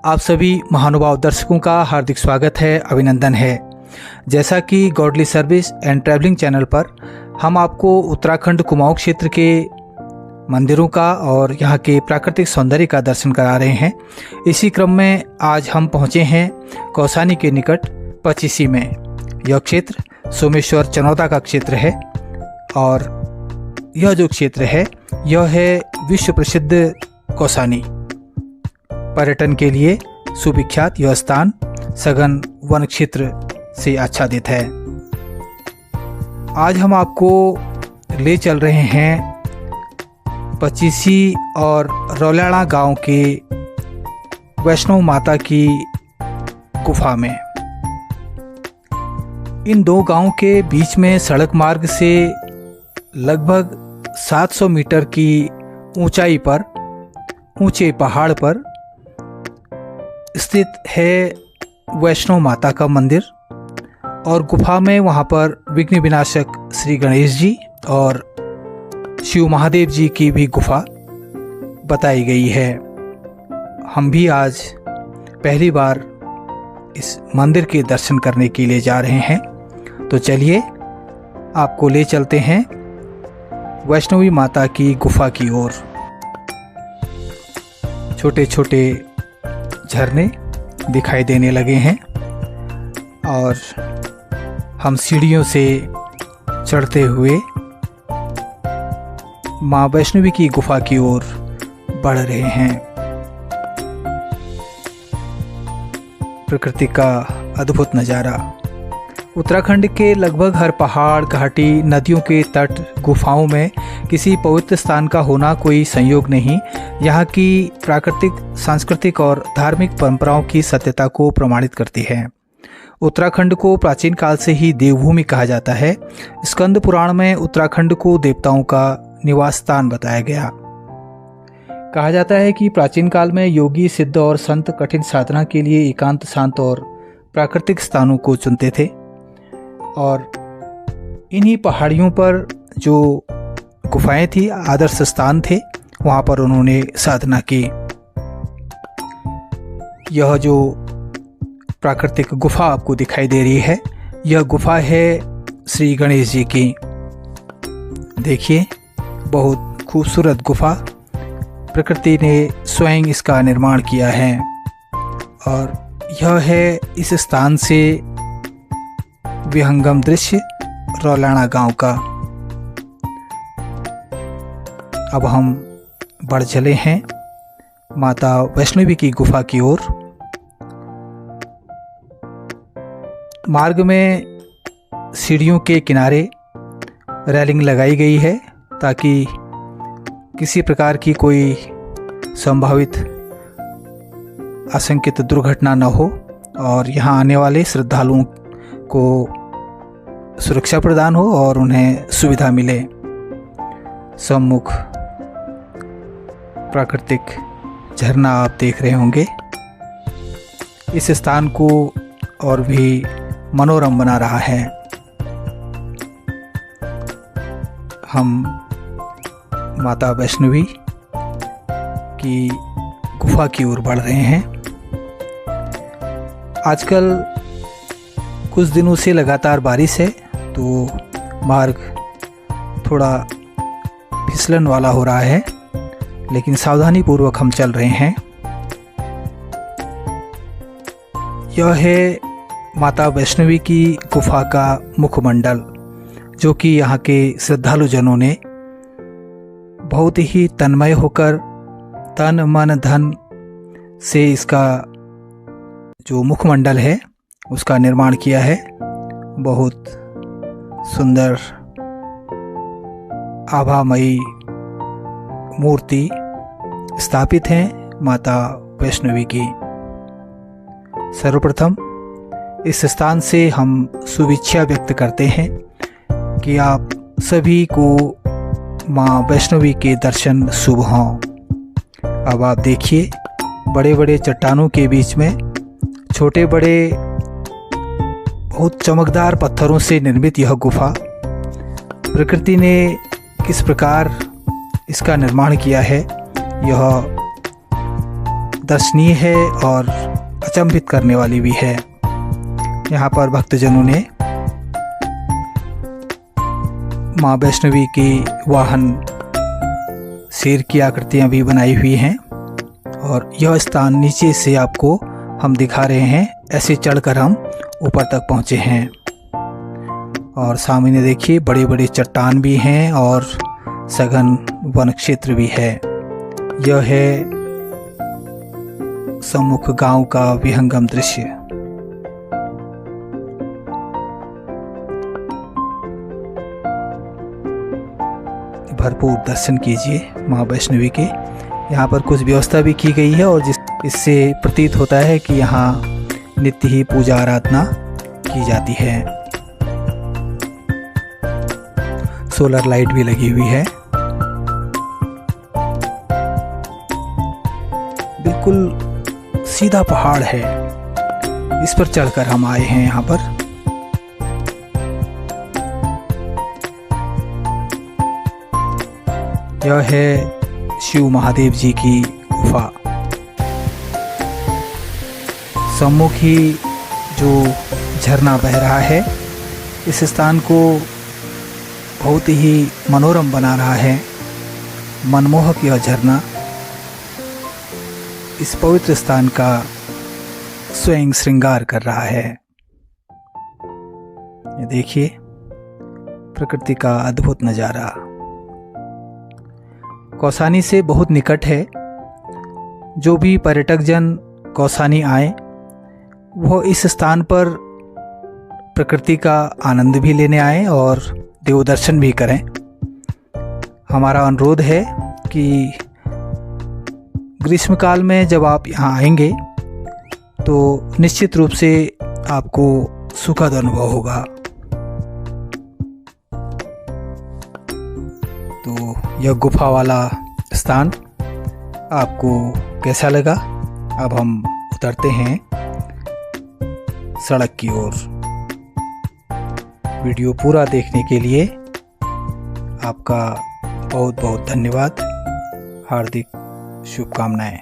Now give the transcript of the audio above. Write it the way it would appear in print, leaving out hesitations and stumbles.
आप सभी महानुभाव दर्शकों का हार्दिक स्वागत है, अभिनंदन है। जैसा कि godly service and travelling channel पर हम आपको उत्तराखंड कुमाऊं क्षेत्र के मंदिरों का और यहाँ के प्राकृतिक सौंदर्य का दर्शन करा रहे हैं, इसी क्रम में आज हम पहुँचे हैं कौसानी के निकट पचीसी में। यह क्षेत्र सोमेश्वर चनौदा का क्षेत्र है और यह जो क्षेत्र है यह है विश्व प्रसिद्ध कौसानी। पर्यटन के लिए सुविख्यात यह स्थान सघन वन क्षेत्र से आच्छादित है। आज हम आपको ले चल रहे हैं पचीसी और रौलाना गांव के वैष्णो माता की गुफा में। इन दो गांवों के बीच में सड़क मार्ग से लगभग 700 मीटर की ऊंचाई पर ऊंचे पहाड़ पर स्थित है वैष्णो माता का मंदिर और गुफा में वहाँ पर विघ्न विनाशक श्री गणेश जी और शिव महादेव जी की भी गुफा बताई गई है। हम भी आज पहली बार इस मंदिर के दर्शन करने के लिए जा रहे हैं, तो चलिए आपको ले चलते हैं वैष्णवी माता की गुफा की ओर। छोटे छोटे झरने दिखाई देने लगे हैं और हम सीढ़ियों से चढ़ते हुए माँ वैष्णवी की गुफा की ओर बढ़ रहे हैं। प्रकृति का अद्भुत नज़ारा। उत्तराखंड के लगभग हर पहाड़, घाटी, नदियों के तट, गुफाओं में किसी पवित्र स्थान का होना कोई संयोग नहीं, यहाँ की प्राकृतिक, सांस्कृतिक और धार्मिक परंपराओं की सत्यता को प्रमाणित करती है। उत्तराखंड को प्राचीन काल से ही देवभूमि कहा जाता है। स्कंद पुराण में उत्तराखंड को देवताओं का निवास स्थान बताया गया। कहा जाता है कि प्राचीन काल में योगी, सिद्ध और संत कठिन साधना के लिए एकांत, शांत और प्राकृतिक स्थानों को चुनते थे और इन्हीं पहाड़ियों पर जो गुफाएं थी, आदर्श स्थान थे, वहाँ पर उन्होंने साधना की। यह जो प्राकृतिक गुफा आपको दिखाई दे रही है, यह गुफा है श्री गणेश जी की। देखिए, बहुत खूबसूरत गुफा, प्रकृति ने स्वयं इसका निर्माण किया है और यह है इस स्थान से विहंगम दृश्य रौलाना गांव का। अब हम बढ़ चले हैं माता वैष्णवी की गुफा की ओर। मार्ग में सीढ़ियों के किनारे रेलिंग लगाई गई है ताकि किसी प्रकार की कोई संभावित आशंकित दुर्घटना न हो और यहाँ आने वाले श्रद्धालुओं को सुरक्षा प्रदान हो और उन्हें सुविधा मिले। सम्मुख प्राकृतिक झरना आप देख रहे होंगे, इस स्थान को और भी मनोरम बना रहा है। हम माता वैष्णवी की गुफा की ओर बढ़ रहे हैं। आजकल कुछ दिनों से लगातार बारिश है तो मार्ग थोड़ा फिसलन वाला हो रहा है, लेकिन सावधानी पूर्वक हम चल रहे हैं। यह है माता वैष्णवी की गुफा का मुखमंडल, जो कि यहाँ के श्रद्धालु जनों ने बहुत ही तन्मय होकर तन, मन, धन से इसका जो मुखमंडल है उसका निर्माण किया है। बहुत सुंदर आभामयी मूर्ति स्थापित है माता वैष्णवी की। सर्वप्रथम इस स्थान से हम शुभेच्छा व्यक्त करते हैं कि आप सभी को माँ वैष्णवी के दर्शन शुभ हों। अब आप देखिए, बड़े बड़े चट्टानों के बीच में छोटे बड़े बहुत चमकदार पत्थरों से निर्मित यह गुफा, प्रकृति ने किस प्रकार इसका निर्माण किया है, यह दर्शनीय है और अचंभित करने वाली भी है। यहाँ पर भक्तजनों ने माँ वैष्णवी की वाहन शेर की आकृतियाँ भी बनाई हुई हैं और यह स्थान नीचे से आपको हम दिखा रहे हैं। ऐसे चढ़कर हम ऊपर तक पहुँचे हैं और सामने देखिए बड़े बड़े चट्टान भी हैं और सघन वन क्षेत्र भी है। यह है सम्मुख गांव का विहंगम दृश्य। भरपूर दर्शन कीजिए माँ वैष्णवी के। यहाँ पर कुछ व्यवस्था भी की गई है और इससे प्रतीत होता है कि यहाँ नित्य ही पूजा आराधना की जाती है। सोलर लाइट भी लगी हुई है। बिल्कुल सीधा पहाड़ है, इस पर चढ़कर हम आए हैं। यहाँ पर यह है शिव महादेव जी की गुफा। सम्मुख ही जो झरना बह रहा है इस स्थान को बहुत ही मनोरम बना रहा है। मनमोहक यह झरना इस पवित्र स्थान का स्वयं श्रृंगार कर रहा है। ये देखिए प्रकृति का अद्भुत नज़ारा। कौसानी से बहुत निकट है। जो भी पर्यटक जन कौसानी आए वो इस स्थान पर प्रकृति का आनंद भी लेने आए और देव दर्शन भी करें। हमारा अनुरोध है कि ग्रीष्मकाल में जब आप यहाँ आएंगे तो निश्चित रूप से आपको सुखद अनुभव होगा। तो यह गुफा वाला स्थान आपको कैसा लगा? अब हम उतरते हैं सड़क की ओर। वीडियो पूरा देखने के लिए आपका बहुत बहुत धन्यवाद। हार्दिक शुभकामनाएं।